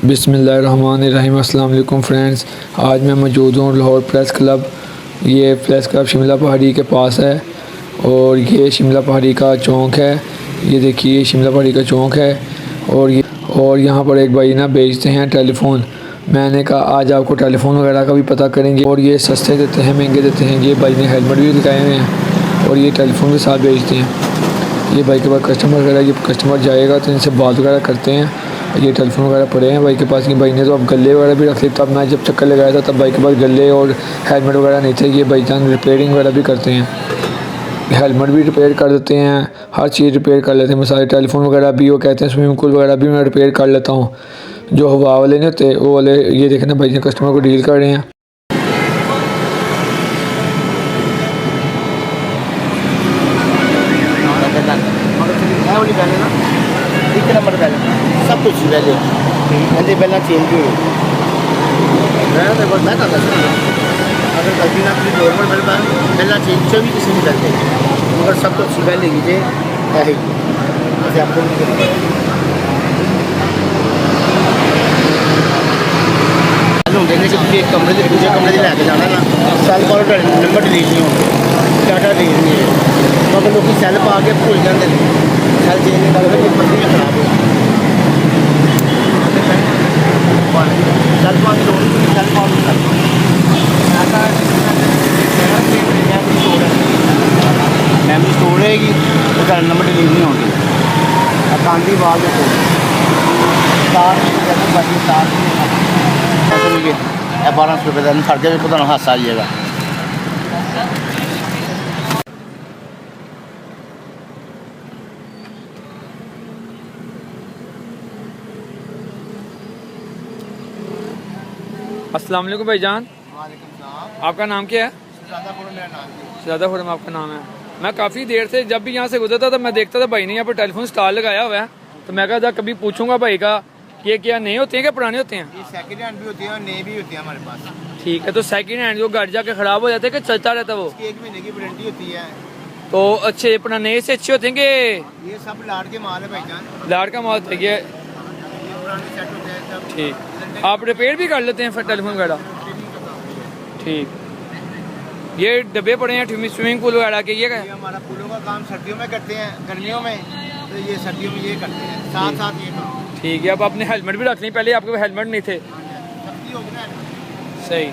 बिस्मिल्लाहिर्रहमानिर्रहीम। अस्सलाम वालेकुम फ्रेंड्स, आज मैं मौजूद हूँ लाहौर प्रेस क्लब। ये प्रेस क्लब शिमला पहाड़ी के पास है और ये शिमला पहाड़ी का चौक है। ये देखिए शिमला पहाड़ी का चौक है और यहाँ पर एक भाई ना बेचते हैं टेलीफ़ोन। मैंने कहा आज आपको टेलीफ़ोन वगैरह का भी पता करेंगे और ये सस्ते देते हैं महंगे देते हैं। ये भाई ने हेलमेट भी दिखाए हुए हैं और ये टेलीफ़ोन के साथ बेचते हैं। ये भाई के पास कस्टमर वगैरह, ये कस्टमर जाएगा तो इनसे बात वगैरह करते हैं। ये टेलीफोन वगैरह पड़े हैं भाई के पास। कि भाई ने तो अब गले वगैरह भी रख ली। तब मैं जब चक्कर लगाया था तब भाई के पास गले और हेलमेट वगैरह नहीं थे। ये भाई जान रिपेयरिंग वगैरह भी करते हैं, हेलमेट भी रिपेयर कर देते हैं, हर चीज़ रिपेयर कर लेते हैं। मिसाल टेलीफोन वगैरह भी, वो कहते हैं स्विमिंग पूल वगैरह भी मैं रिपेयर कर लेता हूँ। जो हवा वाले नहीं होते वो वाले, ये देखना भाई कस्टमर को डील कर रहे हैं। सब कुछ पहले कहते पहला चेंज भी मैं करता अगर गलती ना अपनी गवर्नमेंट मेरे पास पहला चेंज से भी किसी नहीं करते, मगर सब कुछ पहले लीजिए है ही जैसे आपको देखने के लिए एक कमरे से दूसरे कमरे से लेके जाना ना, सेल कॉल नंबर डिलीट नहीं होते, डाटा डिलीट नहीं है, मगर लोग सेल पा के भूल जाते हैं। सेल चेंज नहीं करते बंदी खराब हो मैमरी स्टोर रहेगी तो नंबर डिलीट नहीं होगी। कांदी बाल तार लीजिए 1200 रुपये का खर्चे भी पता हादसा आ जाएगा। अस्सलाम वालेकुम भाईजान, आपका नाम क्या है? ज़्यादा खुरम आपका नाम है। मैं काफ़ी देर से जब भी यहाँ से गुजरता था मैं देखता था भाई ने यहाँ पर टेलीफोन स्टॉल लगाया हुआ है, तो मैं कहा कभी पूछूंगा भाई का ये क्या नए होते हैं क्या पुराने होते हैं? ये सेकंड हैंड भी होती है और नए भी होते हैं हमारे पास। ठीक है, तो सेकंड हैंड जो घर जाके ख़राब हो जाते हैं कि चलता रहता है वो? इसकी 1 महीने की वारंटी होती है। तो अच्छे अपना नए से अच्छे होते हैं कि? ये सब लाड़ के माल है भाईजान, लाड़ का माल है ये। पुराने सेट होते हैं सब। ठीक, आप रिपेयर भी कर लेते हैं फिर टेलीफोन वगैरह? ठीक, ये डब्बे पड़े हैं स्विमिंग पूल वगैरह के, ये हमारा पूलों का काम सर्दियों में करते हैं, गर्मियों में तो ये सर्दियों में ये करते हैं, साथ साथ ये काम। ठीक है, अब अपने हेलमेट भी रख लें, पहले आपके हेलमेट नहीं थे। सही,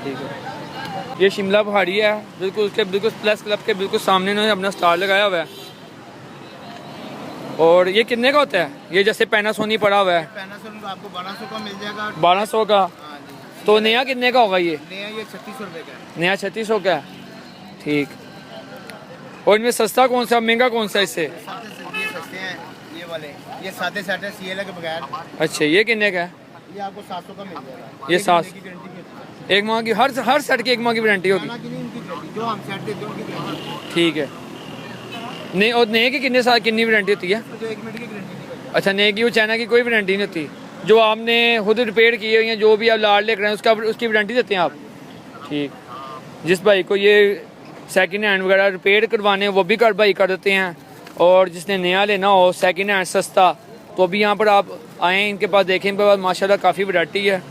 ठीक है। ये शिमला पहाड़ी है, बिल्कुल उसके बिल्कुल प्रेस क्लब के बिल्कुल सामने इन्होंने अपना स्टॉल लगाया हुआ है। और ये कितने का होता है? ये जैसे पैनासोनिक पड़ा हुआ है, पैनासोनिक आपको 1200 का मिल जाएगा। 1200 का? तो नया कितने का होगा ये? नया ये 3600 रुपये का है। नया 3600 का है, ठीक। और इनमें सस्ता कौन सा, महंगा कौन सा इससे? ये सस्ते हैं ये वाले, ये सादे सेट है सीएल के बगैर। अच्छा, ये कितने का है? ये आपको 700 का मिल जाएगा। ये 700 एक माह की, हर सेट की 1 माह की वारंटी होगी? जो हम सेट देते हैं उनकी गारंटी। ठीक है। नहीं, और नए की कितने साल कितनी वारंटी होती है? जो 1 मिनट की गारंटी। अच्छा, नए की वो चाइना की कोई वारंटी नहीं होती? जो आपने खुद रिपेयर की हुई है, जो भी आप लाड़ लेकर उसकी वारंटी देते हैं आप? ठीक। जिस भाई को ये सेकंड हैंड वगैरह रिपेयर करवाने हैं वो भी भाई कर देते हैं, और जिसने नया लेना हो सेकंड हैंड सस्ता तो भी यहाँ पर आप आएँ, इनके पास देखें, इनके पास माशाल्लाह काफ़ी वैरायटी है।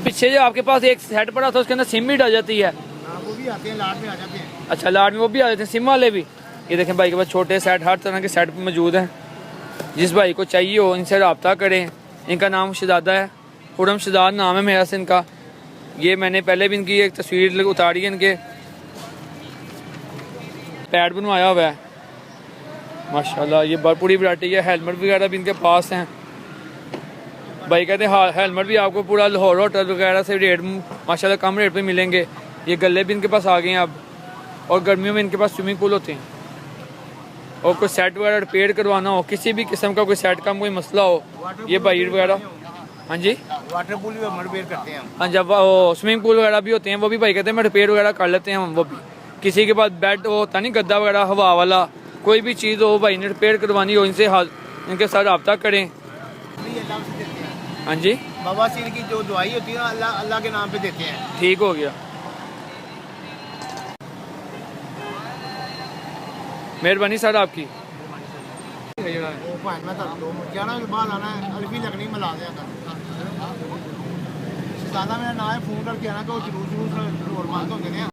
पीछे जो आपके पास एक सेट पड़ा था उसके अंदर सिम भी डाल जाती है? वो भी आते हैं, लाड़ में आ जाते हैं। अच्छा, लाड़ में वो भी आ जाते हैं, सिम वाले भी? ये देखें भाई के पास छोटे सेट, हर तरह के सेट मौजूद हैं। जिस भाई को चाहिए हो इनसे रब्ता करें। इनका नाम शहजादा है, खुरम शहजाद नाम है मेरा से इनका। ये मैंने पहले भी इनकी एक तस्वीर उतारी है, इनके पैड बनवाया हुआ है माशाल्लाह। ये बहुत पूरी वैरायटी है, हेलमेट वगैरह भी इनके पास हैं। भाई कहते हैं हेलमेट भी आपको पूरा लाहौर होटल वगैरह से रेट माशाल्लाह कम रेट पे मिलेंगे। ये गले भी इनके पास आ गए हैं अब, और गर्मियों में इनके पास स्विमिंग पूल होते हैं। और कोई सेट वगैरह रिपेयर करवाना हो, किसी भी किस्म का कोई सेट का कोई मसला हो, ये भाई वगैरह। हाँ जी, वाटर पूल भी हम रिपेयर करते हैं। हाँ, जब वो स्विमिंग पूल वगैरह भी होते हैं वो भी भाई कहते हैं मैं रिपेयर वगैरह कर लेते हैं हम। वो भी किसी के पास बेड होता नहीं, गद्दा वगैरह हवा वाला, कोई भी चीज़ हो भाई ने रिपेयर करवानी हो, इनसे इनके साथ रब्ता करें। हाँ जी, बवासीर की जो दवाई होती है ना, अल्लाह अल्लाह के नाम पे देते हैं। ठीक हो गया, मेहरबानी सर आपकी। ਪੁਆਇੰਟ ਮੈਂ ਤੁਹਾਨੂੰ 11 ਵਜੇ ਬਾਅਦ ਆਉਣਾ ਹੈ, ਅਲਫੀ ਲੱਗਣੀ ਮਿਲਾ ਦਿਆ ਕਰ ਦਾਦਾ ਮੇਰਾ ਨਾਮ ਹੈ, ਫੋਨ ਕਰਕੇ ਆਣਾ ਕਿ ਉਹ ਜ਼ਰੂਰ ਹੋਰ ਬੰਦ ਹੁੰਦੇ ਨੇ